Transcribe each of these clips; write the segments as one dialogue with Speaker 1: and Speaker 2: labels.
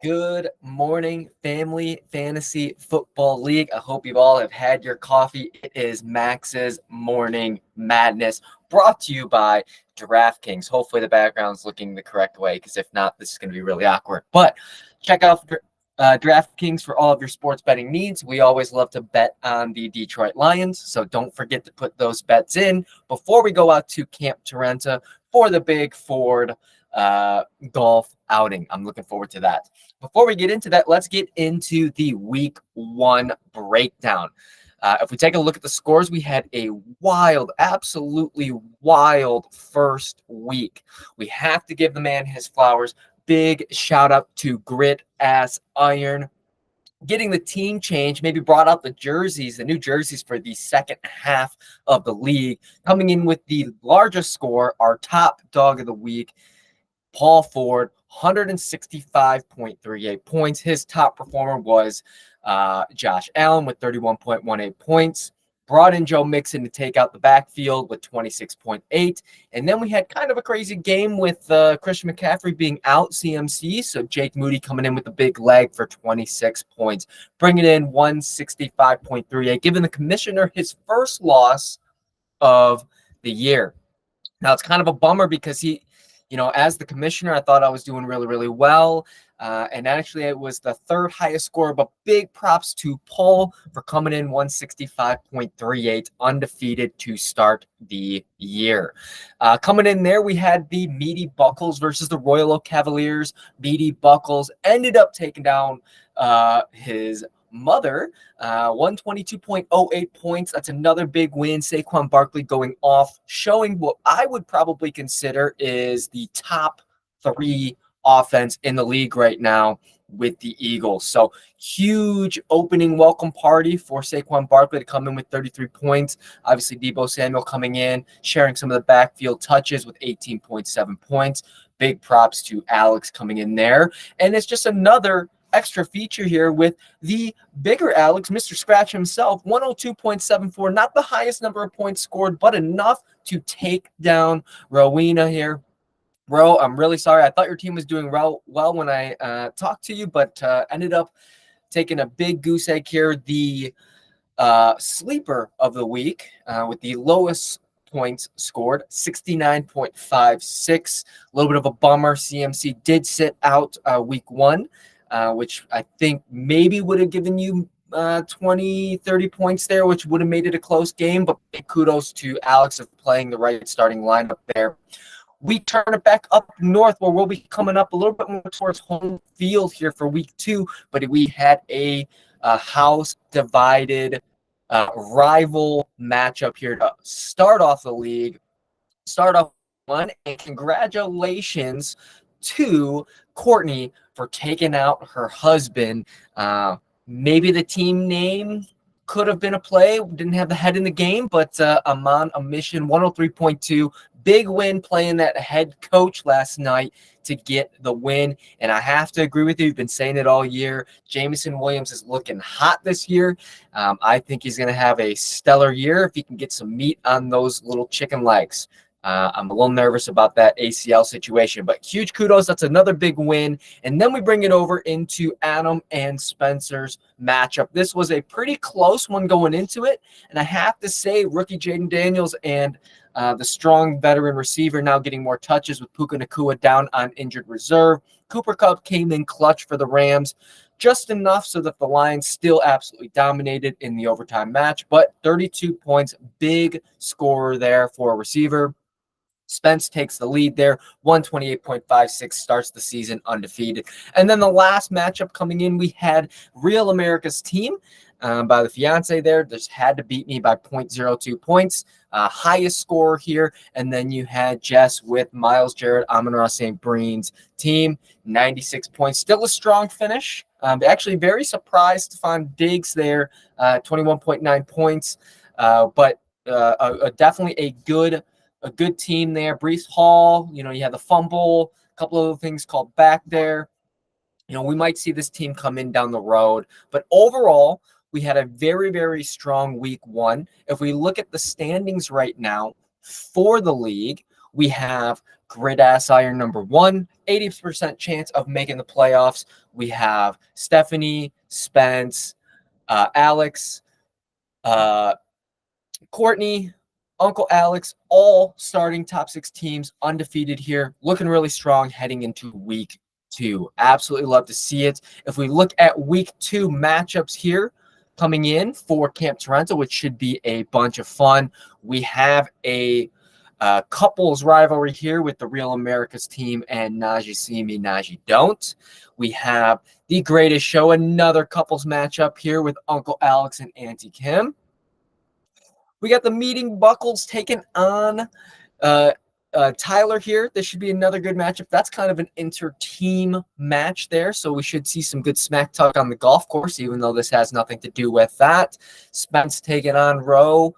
Speaker 1: Good morning, family fantasy football league. I hope you all have had your coffee. It is Max's Morning Madness, brought to you by DraftKings. Hopefully the background's looking the correct way, because if not, this is going to be really awkward. But check out DraftKings for all of your sports betting needs. We always love to bet on the Detroit Lions, so don't forget to put those bets in before we go out to Camp Torenta for the big Ford golf outing. I'm looking forward to that. Before we get into that, let's get into the week one breakdown. If we take a look at the scores, we had a wild, absolutely wild first week. We have to give the man his flowers. Big shout out to Grit Ass Iron. Getting the team change, maybe brought out the new jerseys for the second half of the league. Coming in with the largest score, our top dog of the week, Paul Ford, 165.38 points. His top performer was Josh Allen with 31.18 points. Brought in Joe Mixon to take out the backfield with 26.8. And then we had kind of a crazy game with Christian McCaffrey being out, CMC. So Jake Moody coming in with a big leg for 26 points, bringing in 165.38, giving the commissioner his first loss of the year. Now, it's kind of a bummer because as the commissioner, I thought I was doing really, really well. And actually, it was the third highest score, but big props to Paul for coming in 165.38, undefeated to start the year. Coming in there, we had the Meaty Buckles versus the Royal Oak Cavaliers. Meaty Buckles ended up taking down his mother, 122.08 points. That's another big win. Saquon Barkley going off, showing what I would probably consider is the top three offense in the league right now with the Eagles. So huge opening welcome party for Saquon Barkley to come in with 33 points. Obviously, Deebo Samuel coming in, sharing some of the backfield touches with 18.7 points. Big props to Alex coming in there. And it's just another extra feature here with the bigger Alex, Mr. Scratch himself, 102.74, not the highest number of points scored, but enough to take down Rowena here. Bro, I'm really sorry. I thought your team was doing well when I talked to you, but ended up taking a big goose egg here. The sleeper of the week with the lowest points scored, 69.56. A little bit of a bummer. CMC did sit out week one, which I think maybe would have given you 20, 30 points there, which would have made it a close game. But big kudos to Alex of playing the right starting lineup there. We turn it back up north where we'll be coming up a little bit more towards home field here for week two. But we had a house divided rival matchup here to start off the league. Start off one, and congratulations to Courtney for taking out her husband. Maybe the team name could have been a play. Didn't have the head in the game, but Amon a mission, 103.2. Big win playing that head coach last night to get the win. And I have to agree with you. You've been saying it all year. Jameson Williams is looking hot this year. I think he's going to have a stellar year if he can get some meat on those little chicken legs. I'm a little nervous about that ACL situation, but huge kudos. That's another big win. And then we bring it over into Adam and Spencer's matchup. This was a pretty close one going into it. And I have to say, rookie Jaden Daniels and the strong veteran receiver now getting more touches with Puka Nacua down on injured reserve. Cooper Kupp came in clutch for the Rams, just enough so that the Lions still absolutely dominated in the overtime match. But 32 points, big scorer there for a receiver. Spence takes the lead there, 128.56, starts the season undefeated. And then the last matchup coming in, we had Real America's Team by the fiance there. Just had to beat me by 0.02 points. Highest score here. And then you had Jess with Miles Jarrett, Amon-Ra St. Breen's team, 96 points. Still a strong finish. Actually very surprised to find Diggs there, 21.9 points. But definitely a good team there. Breece Hall, you had the fumble, a couple of other things called back there. We might see this team come in down the road. But overall, we had a very, very strong week one. If we look at the standings right now for the league, we have grid ass iron number 1, 80% chance of making the playoffs. We have Stephanie, Spence, Alex, Courtney, Uncle Alex, all starting top 6 teams, undefeated here, looking really strong heading into week 2. Absolutely love to see it. If we look at week 2 matchups here coming in for Camp Torenta, which should be a bunch of fun, we have a couples rivalry here with the Real Americas team and Najee See Me, Najee Don't. We have the Greatest Show, another couples matchup here with Uncle Alex and Auntie Kim. We got the Meeting Buckles taking on Tyler here. This should be another good matchup. That's kind of an inter-team match there, so we should see some good smack talk on the golf course, even though this has nothing to do with that. Spence taking on Roe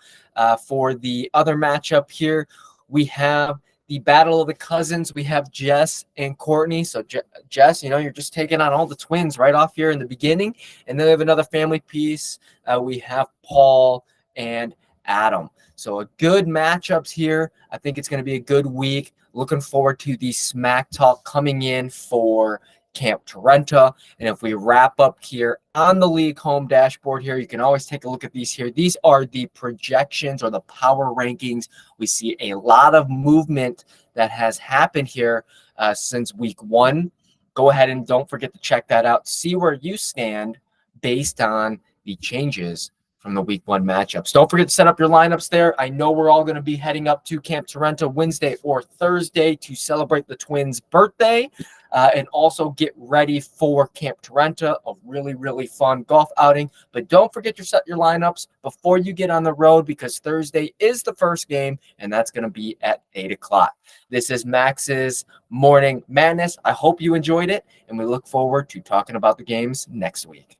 Speaker 1: for the other matchup here. We have the Battle of the Cousins. We have Jess and Courtney. So Jess, you're just taking on all the twins right off here in the beginning. And then we have another family piece. We have Paul and Adam. So a good matchups here. I think it's going to be a good week. Looking forward to the smack talk coming in for Camp Torenta. And if we wrap up here on the league home dashboard here, you can always take a look at these here. These are the projections or the power rankings. We see a lot of movement that has happened here since week 1. Go ahead and don't forget to check that out. See where you stand based on the changes from the week 1 matchups. Don't forget to set up your lineups there. I know we're all going to be heading up to Camp Torenta Wednesday or Thursday to celebrate the twins' birthday and also get ready for Camp Torenta, a really, really fun golf outing. But don't forget to set your lineups before you get on the road because Thursday is the first game, and that's going to be at 8 o'clock. This is Max's Morning Madness. I hope you enjoyed it, and we look forward to talking about the games next week.